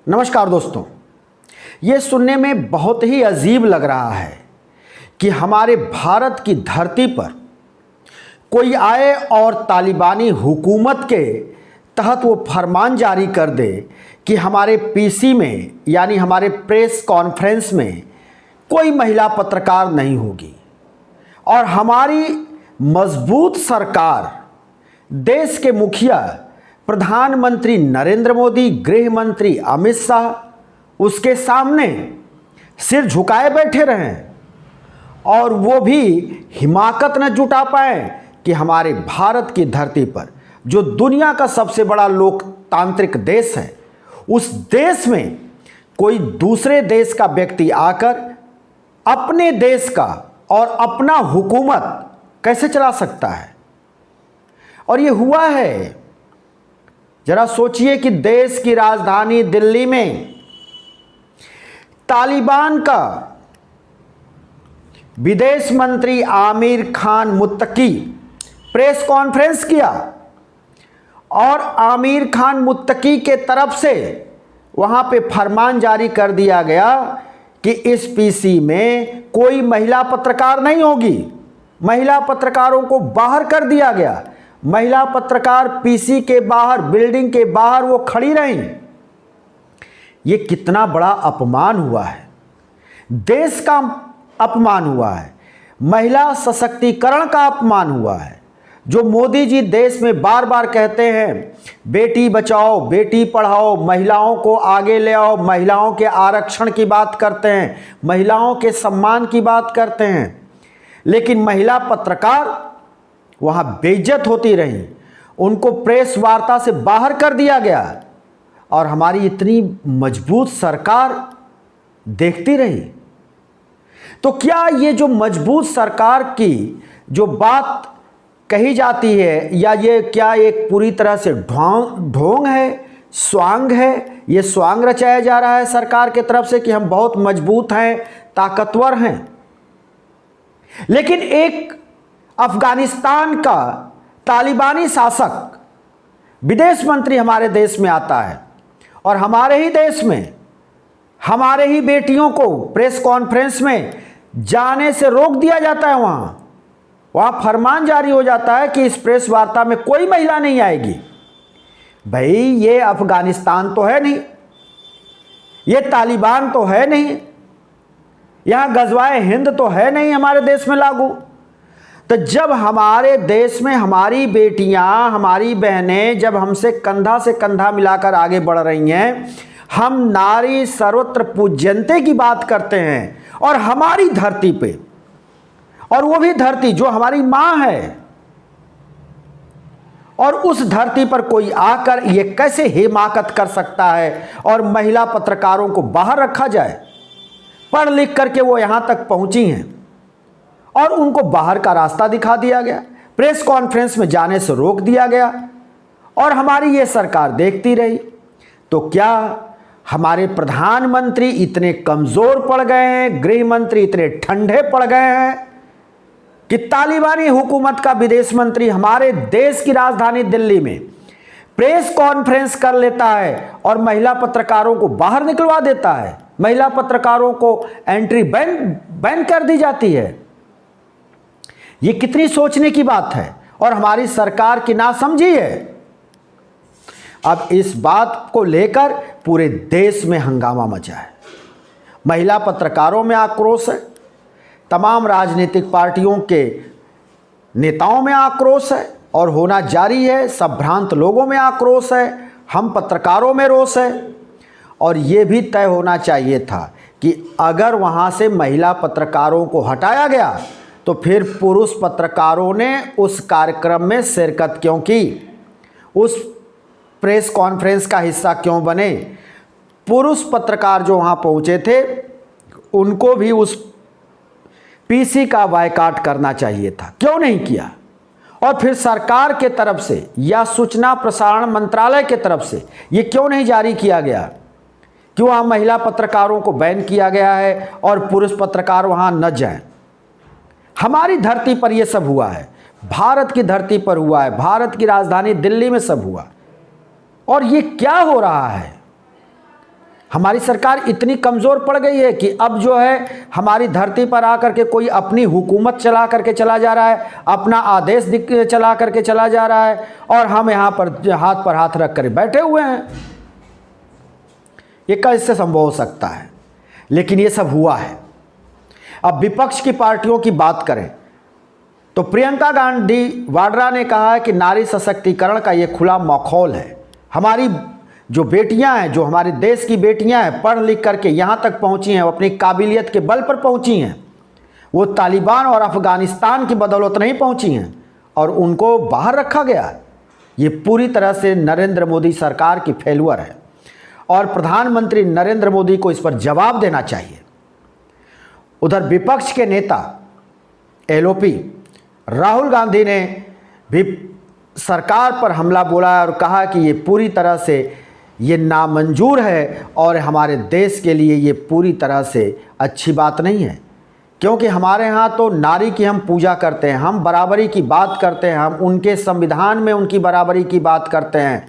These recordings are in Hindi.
नमस्कार दोस्तों, ये सुनने में बहुत ही अजीब लग रहा है कि हमारे भारत की धरती पर कोई आए और तालिबानी हुकूमत के तहत वो फरमान जारी कर दे कि हमारे पीसी में यानी हमारे प्रेस कॉन्फ्रेंस में कोई महिला पत्रकार नहीं होगी। और हमारी मजबूत सरकार, देश के मुखिया प्रधानमंत्री नरेंद्र मोदी, गृह मंत्री अमित शाह उसके सामने सिर झुकाए बैठे रहें और वो भी हिमाकत न जुटा पाए कि हमारे भारत की धरती पर जो दुनिया का सबसे बड़ा लोकतांत्रिक देश है, उस देश में कोई दूसरे देश का व्यक्ति आकर अपने देश का और अपना हुकूमत कैसे चला सकता है। और ये हुआ है। जरा सोचिए कि देश की राजधानी दिल्ली में तालिबान का विदेश मंत्री आमिर खान मुत्तकी प्रेस कॉन्फ्रेंस किया और आमिर खान मुत्तकी के तरफ से वहां पे फरमान जारी कर दिया गया कि इस पीसी में कोई महिला पत्रकार नहीं होगी। महिला पत्रकारों को बाहर कर दिया गया। महिला पत्रकार पीसी के बाहर, बिल्डिंग के बाहर वो खड़ी रहीं। ये कितना बड़ा अपमान हुआ है, देश का अपमान हुआ है, महिला सशक्तिकरण का अपमान हुआ है। जो मोदी जी देश में बार बार कहते हैं बेटी बचाओ, बेटी पढ़ाओ, महिलाओं को आगे ले आओ, महिलाओं के आरक्षण की बात करते हैं, महिलाओं के सम्मान की बात करते हैं, लेकिन महिला पत्रकार वहां बेइज्जत होती रही, उनको प्रेस वार्ता से बाहर कर दिया गया और हमारी इतनी मजबूत सरकार देखती रही। तो क्या ये जो मजबूत सरकार की जो बात कही जाती है, या ये क्या एक पूरी तरह से ढोंग है, स्वांग है? ये स्वांग रचाया जा रहा है सरकार की तरफ से कि हम बहुत मजबूत हैं, ताकतवर हैं। लेकिन एक अफगानिस्तान का तालिबानी शासक विदेश मंत्री हमारे देश में आता है और हमारे ही देश में हमारे ही बेटियों को प्रेस कॉन्फ्रेंस में जाने से रोक दिया जाता है। वहां फरमान जारी हो जाता है कि इस प्रेस वार्ता में कोई महिला नहीं आएगी। भाई, ये अफगानिस्तान तो है नहीं, ये तालिबान तो है नहीं, यहां गजवाए हिंद तो है नहीं हमारे देश में लागू। तो जब हमारे देश में हमारी बेटियां, हमारी बहनें जब हमसे कंधा से कंधा मिलाकर आगे बढ़ रही हैं, हम नारी सर्वत्र पूज्यन्ते की बात करते हैं और हमारी धरती पे, और वो भी धरती जो हमारी मां है, और उस धरती पर कोई आकर ये कैसे हिमाकत कर सकता है और महिला पत्रकारों को बाहर रखा जाए? पढ़ लिख करके वो यहां तक पहुंची हैं और उनको बाहर का रास्ता दिखा दिया गया, प्रेस कॉन्फ्रेंस में जाने से रोक दिया गया और हमारी ये सरकार देखती रही। तो क्या हमारे प्रधानमंत्री इतने कमजोर पड़ गए हैं, गृह मंत्री इतने ठंडे पड़ गए हैं कि तालिबानी हुकूमत का विदेश मंत्री हमारे देश की राजधानी दिल्ली में प्रेस कॉन्फ्रेंस कर लेता है और महिला पत्रकारों को बाहर निकलवा देता है, महिला पत्रकारों को एंट्री बैन कर दी जाती है? ये कितनी सोचने की बात है और हमारी सरकार की नासमझी है। अब इस बात को लेकर पूरे देश में हंगामा मचा है। महिला पत्रकारों में आक्रोश है, तमाम राजनीतिक पार्टियों के नेताओं में आक्रोश है और होना जारी है। संभ्रांत लोगों में आक्रोश है, हम पत्रकारों में रोष है। और ये भी तय होना चाहिए था कि अगर वहाँ से महिला पत्रकारों को हटाया गया तो फिर पुरुष पत्रकारों ने उस कार्यक्रम में शिरकत क्यों की, उस प्रेस कॉन्फ्रेंस का हिस्सा क्यों बने? पुरुष पत्रकार जो वहाँ पहुँचे थे उनको भी उस पीसी का बायकॉट करना चाहिए था, क्यों नहीं किया? और फिर सरकार के तरफ से या सूचना प्रसारण मंत्रालय के तरफ से ये क्यों नहीं जारी किया गया कि वहाँ महिला पत्रकारों को बैन किया गया है और पुरुष पत्रकार वहाँ न जाएं? हमारी धरती पर यह सब हुआ है, भारत की धरती पर हुआ है, भारत की राजधानी दिल्ली में सब हुआ। और ये क्या हो रहा है? हमारी सरकार इतनी कमज़ोर पड़ गई है कि अब जो है हमारी धरती पर आकर के कोई अपनी हुकूमत चला करके चला जा रहा है, अपना आदेश चला करके चला जा रहा है, और हम यहाँ पर हाथ रख कर बैठे हुए हैं। ये कैसे संभव हो सकता है? लेकिन ये सब हुआ है। अब विपक्ष की पार्टियों की बात करें तो प्रियंका गांधी वाड्रा ने कहा है कि नारी सशक्तिकरण का ये खुला मखौल है। हमारी जो बेटियां हैं, जो हमारे देश की बेटियां हैं, पढ़ लिख करके यहाँ तक पहुँची हैं, वो अपनी काबिलियत के बल पर पहुँची हैं। वो तालिबान और अफ़गानिस्तान की बदौलत नहीं पहुँची हैं और उनको बाहर रखा गया। ये पूरी तरह से नरेंद्र मोदी सरकार की फेल्यूर है और प्रधानमंत्री नरेंद्र मोदी को इस पर जवाब देना चाहिए। उधर विपक्ष के नेता एलओपी राहुल गांधी ने भी सरकार पर हमला बोला और कहा कि ये पूरी तरह से ये नामंजूर है और हमारे देश के लिए ये पूरी तरह से अच्छी बात नहीं है, क्योंकि हमारे यहाँ तो नारी की हम पूजा करते हैं, हम बराबरी की बात करते हैं, हम उनके संविधान में उनकी बराबरी की बात करते हैं,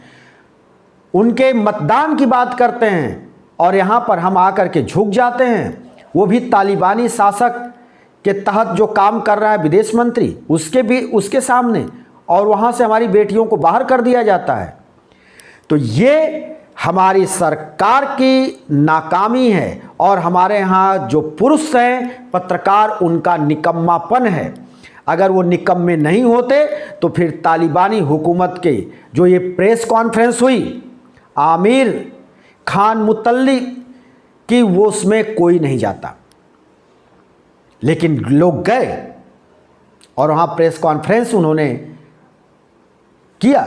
उनके मतदान की बात करते हैं, और यहाँ पर हम आकर के झुक जाते हैं। वो भी तालिबानी शासक के तहत जो काम कर रहा है विदेश मंत्री, उसके सामने, और वहाँ से हमारी बेटियों को बाहर कर दिया जाता है। तो ये हमारी सरकार की नाकामी है और हमारे यहाँ जो पुरुष हैं पत्रकार, उनका निकम्मापन है। अगर वो निकम्मे नहीं होते तो फिर तालिबानी हुकूमत के जो ये प्रेस कॉन्फ्रेंस हुई आमिर खान मुतल्ली की, वो उसमें कोई नहीं जाता, लेकिन लोग गए और वहाँ प्रेस कॉन्फ्रेंस उन्होंने किया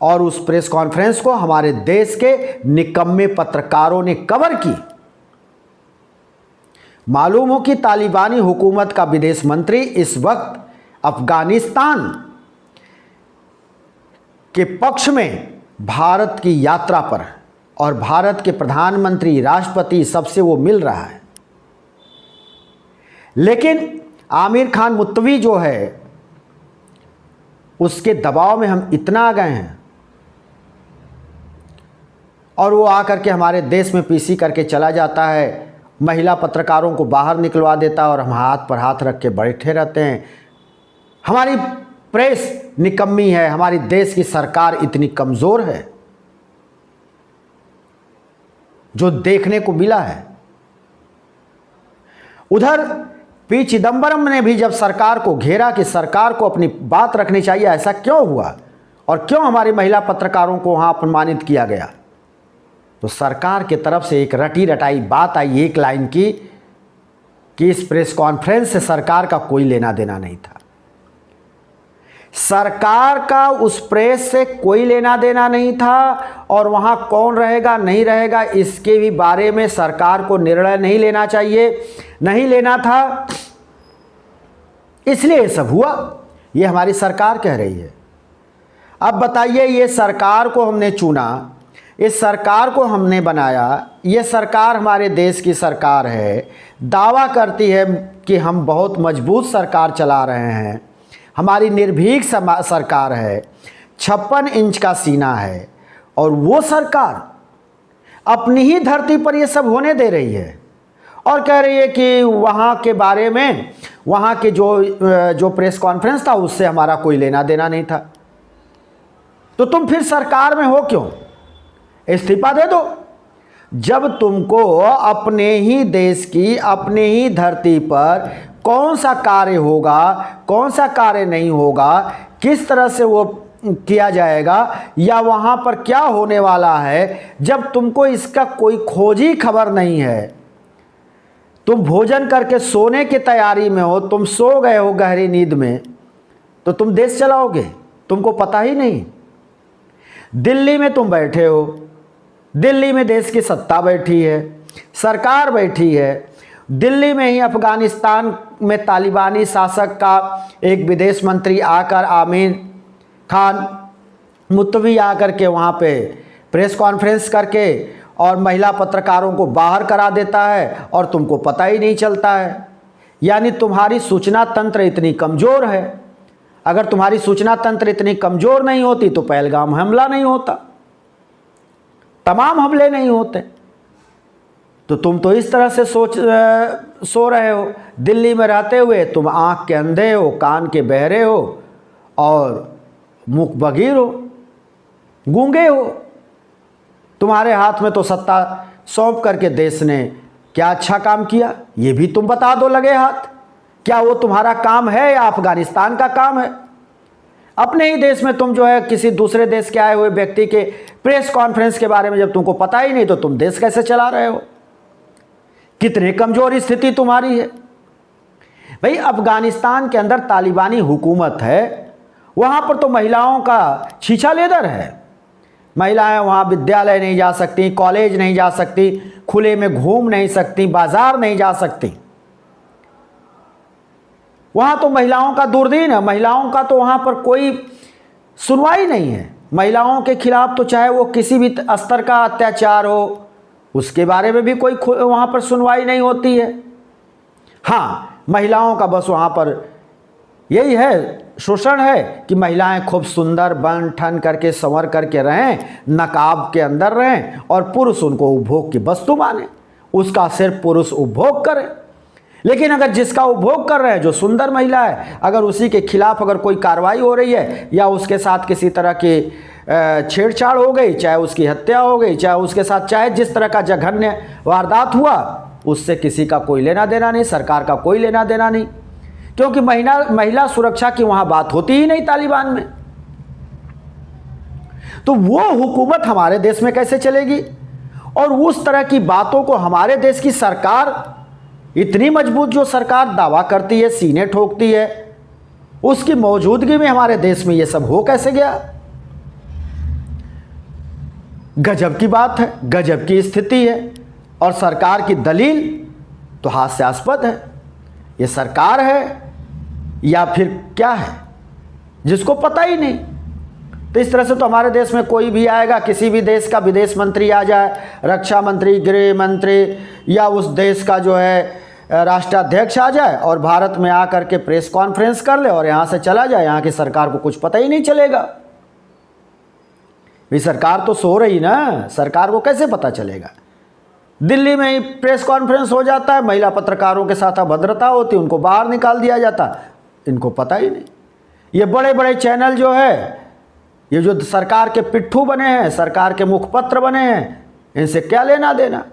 और उस प्रेस कॉन्फ्रेंस को हमारे देश के निकम्मे पत्रकारों ने कवर की। मालूम हो कि तालिबानी हुकूमत का विदेश मंत्री इस वक्त अफगानिस्तान के पक्ष में भारत की यात्रा पर है और भारत के प्रधानमंत्री, राष्ट्रपति, सबसे वो मिल रहा है। लेकिन आमिर खान मुत्तवी जो है, उसके दबाव में हम इतना आ गए हैं और वो आकर के हमारे देश में पीसी करके चला जाता है, महिला पत्रकारों को बाहर निकलवा देता है और हम हाथ पर हाथ रख के बैठे रहते हैं। हमारी प्रेस निकम्मी है, हमारी देश की सरकार इतनी कमज़ोर है, जो देखने को मिला है। उधर पी चिदंबरम ने भी जब सरकार को घेरा कि सरकार को अपनी बात रखनी चाहिए, ऐसा क्यों हुआ और क्यों हमारी महिला पत्रकारों को वहाँ अपमानित किया गया, तो सरकार की तरफ से एक रटी रटाई बात आई, एक लाइन की, कि इस प्रेस कॉन्फ्रेंस से सरकार का कोई लेना देना नहीं था। सरकार का उस प्रेस से कोई लेना देना नहीं था और वहाँ कौन रहेगा नहीं रहेगा इसके भी बारे में सरकार को निर्णय नहीं लेना चाहिए, नहीं लेना था, इसलिए ये सब हुआ। ये हमारी सरकार कह रही है। अब बताइए, ये सरकार को हमने चुना, इस सरकार को हमने बनाया, ये सरकार हमारे देश की सरकार है, दावा करती है कि हम बहुत मजबूत सरकार चला रहे हैं, हमारी निर्भीक सरकार है, 56 इंच का सीना है, और वो सरकार अपनी ही धरती पर ये सब होने दे रही है और कह रही है कि वहाँ के बारे में, वहाँ के जो प्रेस कॉन्फ्रेंस था उससे हमारा कोई लेना देना नहीं था। तो तुम फिर सरकार में हो क्यों? इस्तीफा दे दो। जब तुमको अपने ही देश की, अपने ही धरती पर कौन सा कार्य होगा, कौन सा कार्य नहीं होगा, किस तरह से वो किया जाएगा या वहाँ पर क्या होने वाला है, जब तुमको इसका कोई खोज ही खबर नहीं है, तुम भोजन करके सोने की तैयारी में हो, तुम सो गए हो गहरी नींद में, तो तुम देश चलाओगे? तुमको पता ही नहीं। दिल्ली में तुम बैठे हो, दिल्ली में देश की सत्ता बैठी है, सरकार बैठी है। दिल्ली में ही अफगानिस्तान में तालिबानी शासक का एक विदेश मंत्री आकर, आमिर खान मुत्तवी आकर के वहाँ पे प्रेस कॉन्फ्रेंस करके और महिला पत्रकारों को बाहर करा देता है और तुमको पता ही नहीं चलता है। यानी तुम्हारी सूचना तंत्र इतनी कमज़ोर है। अगर तुम्हारी सूचना तंत्र इतनी कमज़ोर नहीं होती तो पहलगाम हमला नहीं होता, तमाम हमले नहीं होते। तो तुम तो इस तरह से सो रहे हो। दिल्ली में रहते हुए तुम आँख के अंधे हो, कान के बहरे हो और मुख बधिर हो, गूंगे हो। तुम्हारे हाथ में तो सत्ता सौंप करके देश ने क्या अच्छा काम किया, ये भी तुम बता दो लगे हाथ। क्या वो तुम्हारा काम है या अफगानिस्तान का काम है? अपने ही देश में तुम जो है किसी दूसरे देश के आए हुए व्यक्ति के प्रेस कॉन्फ्रेंस के बारे में जब तुमको पता ही नहीं, तो तुम देश कैसे चला रहे हो? कितनी कमजोर स्थिति तुम्हारी है भाई। अफगानिस्तान के अंदर तालिबानी हुकूमत है, वहाँ पर तो महिलाओं का छीछा लेदर है। महिलाएं वहाँ विद्यालय नहीं जा सकती, कॉलेज नहीं जा सकती, खुले में घूम नहीं सकती, बाजार नहीं जा सकती। वहाँ तो महिलाओं का दुर्दिन है। महिलाओं का तो वहाँ पर कोई सुनवाई नहीं है। महिलाओं के खिलाफ तो चाहे वो किसी भी स्तर का अत्याचार हो, उसके बारे में भी कोई वहाँ पर सुनवाई नहीं होती है। हाँ, महिलाओं का बस वहाँ पर यही है, शोषण है कि महिलाएं खूब सुंदर बन ठन करके संवर करके रहें, नकाब के अंदर रहें और पुरुष उनको उपभोग की वस्तु माने, उसका सिर्फ पुरुष उपभोग करे। लेकिन अगर जिसका उपभोग कर रहे हैं, जो सुंदर महिला है, अगर उसी के खिलाफ अगर कोई कार्रवाई हो रही है या उसके साथ किसी तरह की छेड़छाड़ हो गई, चाहे उसकी हत्या हो गई, चाहे उसके साथ चाहे जिस तरह का जघन्य वारदात हुआ, उससे किसी का कोई लेना देना नहीं, सरकार का कोई लेना देना नहीं, क्योंकि महिला सुरक्षा की वहां बात होती ही नहीं तालिबान में। तो वो हुकूमत हमारे देश में कैसे चलेगी? और उस तरह की बातों को हमारे देश की सरकार, इतनी मजबूत जो सरकार दावा करती है, सीने ठोकती है, उसकी मौजूदगी में हमारे देश में ये सब हो कैसे गया? गजब की बात है, गजब की स्थिति है। और सरकार की दलील तो हास्यास्पद है। ये सरकार है या फिर क्या है, जिसको पता ही नहीं। तो इस तरह से तो हमारे देश में कोई भी आएगा, किसी भी देश का विदेश मंत्री आ जाए, रक्षा मंत्री, गृह मंत्री या उस देश का जो है राष्ट्राध्यक्ष आ जाए और भारत में आकर के प्रेस कॉन्फ्रेंस कर ले और यहाँ से चला जाए, यहाँ की सरकार को कुछ पता ही नहीं चलेगा। ये सरकार तो सो रही ना, सरकार को कैसे पता चलेगा? दिल्ली में ही प्रेस कॉन्फ्रेंस हो जाता है, महिला पत्रकारों के साथ अभद्रता होती, उनको बाहर निकाल दिया जाता, इनको पता ही नहीं। ये बड़े बड़े चैनल जो है, ये जो सरकार के पिट्ठू बने हैं, सरकार के मुखपत्र बने हैं, इनसे क्या लेना देना?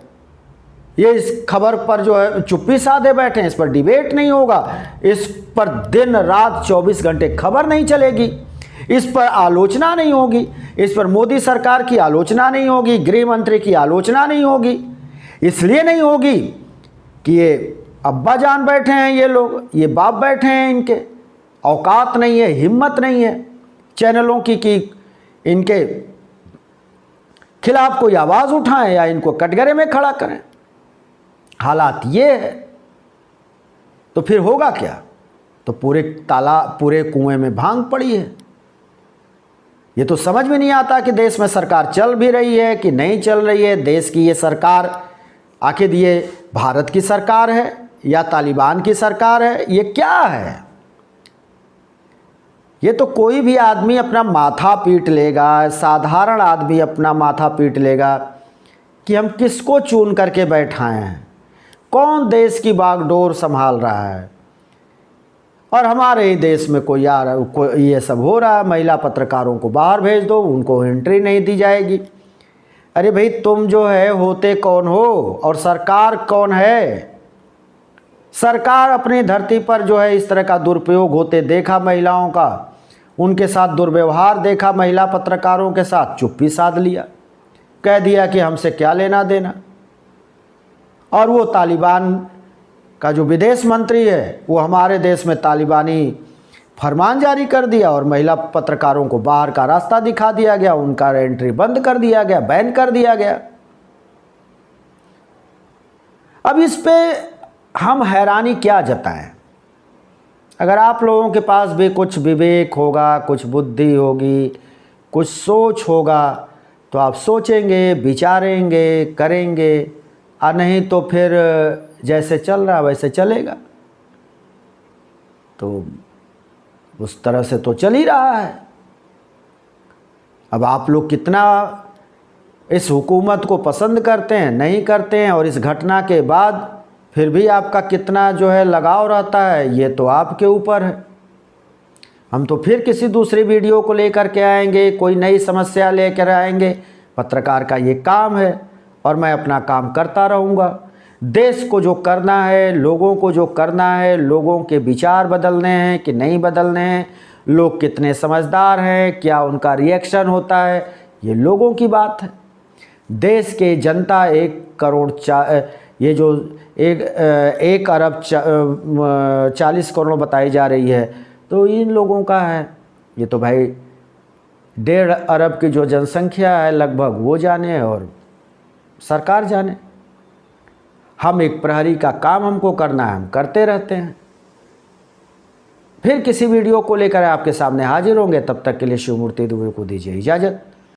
ये इस खबर पर जो है चुप्पी साधे बैठे हैं, इस पर डिबेट नहीं होगा, इस पर दिन रात 24 घंटे खबर नहीं चलेगी, इस पर आलोचना नहीं होगी, इस पर मोदी सरकार की आलोचना नहीं होगी, गृह मंत्री की आलोचना नहीं होगी। इसलिए नहीं होगी कि ये अब्बा जान बैठे हैं, ये लोग, ये बाप बैठे हैं, इनके औकात नहीं है, हिम्मत नहीं है चैनलों की कि इनके खिलाफ कोई आवाज़ उठाएं या इनको कटघरे में खड़ा करें। हालात ये है, तो फिर होगा क्या? तो पूरे कुएं में भांग पड़ी है। ये तो समझ में नहीं आता कि देश में सरकार चल भी रही है कि नहीं चल रही है। देश की ये सरकार आखिर ये भारत की सरकार है या तालिबान की सरकार है? ये क्या है? ये तो कोई भी आदमी अपना माथा पीट लेगा, साधारण आदमी अपना माथा पीट लेगा कि हम किसको चुन करके बैठाए हैं, कौन देश की बागडोर संभाल रहा है। और हमारे ही देश में कोई ये सब हो रहा है, महिला पत्रकारों को बाहर भेज दो, उनको एंट्री नहीं दी जाएगी। अरे भाई, तुम जो है होते कौन हो और सरकार कौन है? सरकार अपनी धरती पर जो है इस तरह का दुरुपयोग होते देखा, महिलाओं का, उनके साथ दुर्व्यवहार देखा, महिला पत्रकारों के साथ चुप्पी साध लिया, कह दिया कि हमसे क्या लेना देना। और वो तालिबान का जो विदेश मंत्री है, वो हमारे देश में तालिबानी फरमान जारी कर दिया और महिला पत्रकारों को बाहर का रास्ता दिखा दिया गया, उनका एंट्री बंद कर दिया गया, बैन कर दिया गया। अब इस पे हम हैरानी क्या जताएं? अगर आप लोगों के पास भी कुछ विवेक होगा, कुछ बुद्धि होगी, कुछ सोच होगा, तो आप सोचेंगे, विचारेंगे, करेंगे, और नहीं तो फिर जैसे चल रहा वैसे चलेगा। तो उस तरह से तो चल ही रहा है। अब आप लोग कितना इस हुकूमत को पसंद करते हैं, नहीं करते हैं, और इस घटना के बाद फिर भी आपका कितना जो है लगाव रहता है, ये तो आपके ऊपर है। हम तो फिर किसी दूसरी वीडियो को लेकर के आएंगे, कोई नई समस्या लेकर आएंगे। पत्रकार का ये काम है और मैं अपना काम करता रहूँगा। देश को जो करना है, लोगों को जो करना है, लोगों के विचार बदलने हैं कि नहीं बदलने हैं, लोग कितने समझदार हैं, क्या उनका रिएक्शन होता है, ये लोगों की बात है। देश के जनता 1 करोड़ ये जो 1 अरब 40 करोड़ बताई जा रही है, तो इन लोगों का है। ये तो भाई 1.5 अरब की जो जनसंख्या है लगभग, वो जाने और सरकार जाने। हम एक प्रहरी का काम हमको करना है, हम करते रहते हैं। फिर किसी वीडियो को लेकर आपके सामने हाजिर होंगे, तब तक के लिए शिवमूर्ति दुबे को दीजिए इजाज़त।